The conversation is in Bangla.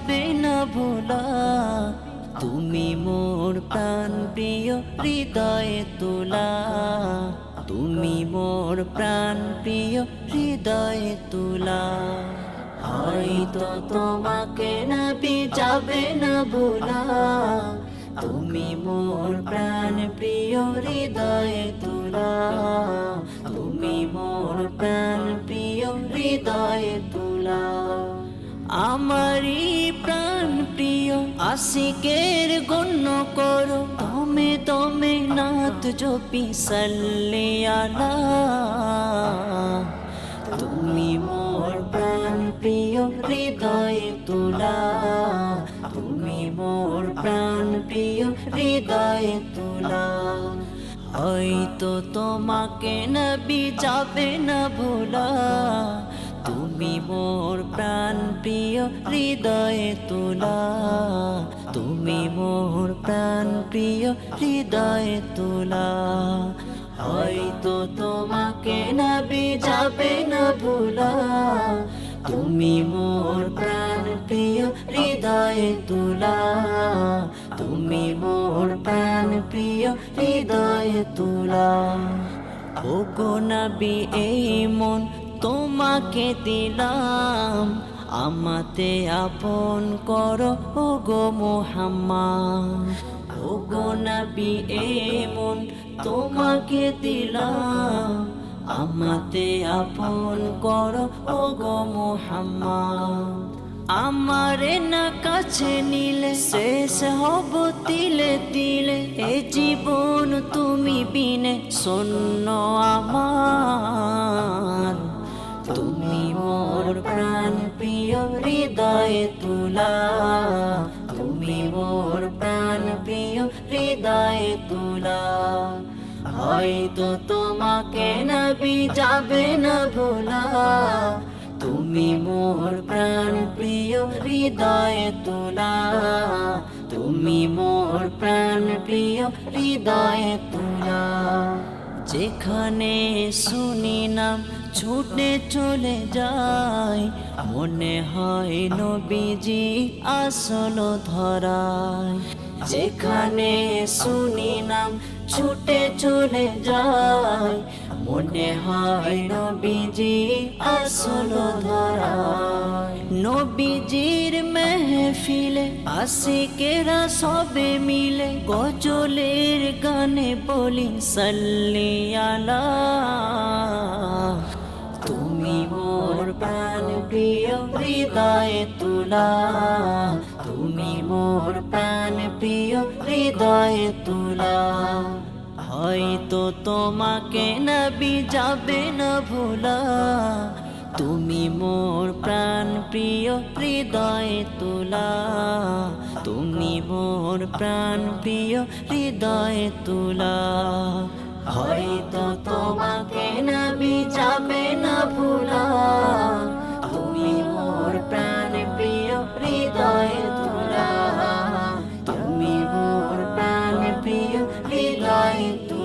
যাবে না ভোলা, তুমি মোর প্রাণ প্রিয় হৃদয়ে তোলা, তুমি মোর প্রাণ প্রিয় হৃদয়ে তোলা। হয়তো তোমাকে নবী যাবে না ভোলা, তুমি মোর প্রাণ প্রিয় হৃদয়ে তোলা, তুমি মোর প্রাণ প্রিয় হৃদয়ে তোলা। আমারি প্রাণ প্রিয় আশিকের গণ্য করো, দমে দমে নাথ জপি সাল্লি আলা। তুমি মোর প্রাণ প্রিয় হৃদয়ে তোলা, তুমি মোর প্রাণ প্রিয় হৃদয়ে তোলা। হয়তো তোমাকে নবী যাবে না ভোলা, তুমি মোর প্রাণ প্রিয় হৃদয়ে তোলা, তুমি মোর প্রাণ প্রিয় হৃদয়ে তোলা। হয়তো তোমাকে নবী যাবে না ভোলা, তুমি মোর প্রাণ প্রিয় হৃদয়ে তোলা, তুমি মোর প্রাণ প্রিয় হৃদয়ে তোলা। ওগো নবী এই মন তোমাকে দিলাম, আমাতে আপন করো ওগো মুহাম্মদ। ওগো নবী এই মন তোমাকে দিলাম, আমাতে আপন করো ওগো মুহাম্মদ। আমারে না কাছে নিলে শেষ হব তিলে তিলে, এ জীবন তুমি বিনে শূন্য আমার। তুমি মোর প্রাণ প্রিয় হৃদয়ে তোলা, তুমি মোর প্রাণ প্রিয় হৃদয়ে তোলা। হয়তো তোমাকে নবী যাবে না ভোলা, তুমি মোর প্রাণ প্রিয় হৃদয়ে তোলা, তুমি মোর প্রাণ প্রিয় হৃদয়ে তোলা। যেখানে শুনি নাম ছুটে চলে যায়, মনে হয় নবীজি আসল ধরায়। যেখানে শুনি নাম ছুটে চলে যায়, মনে হয় নবীজি আসল ধরায়। নবীজির মেহফিলে আশিকেরা সবে মিলে, গজলের গানে বলি সাল্লি আলা। তুমি মোর প্রাণ প্রিয় হৃদয়ে তোলা, তুমি মোর প্রাণ প্রিয় হৃদয়ে তোলা। হয়তো তোমাকে নবী যাবে না ভোলা, তুমি মোর প্রাণ প্রিয় হৃদয়ে তোলা, তুমি মোর প্রাণ প্রিয় হৃদয়ে তোলা। হয়তো তোমাকে নবী যাবে না ভোলা, তুমি মোর প্রাণ প্রিয় হৃদয়ে তোলা, তুমি মোর প্রাণ প্রিয় হৃদয়ে তোলা।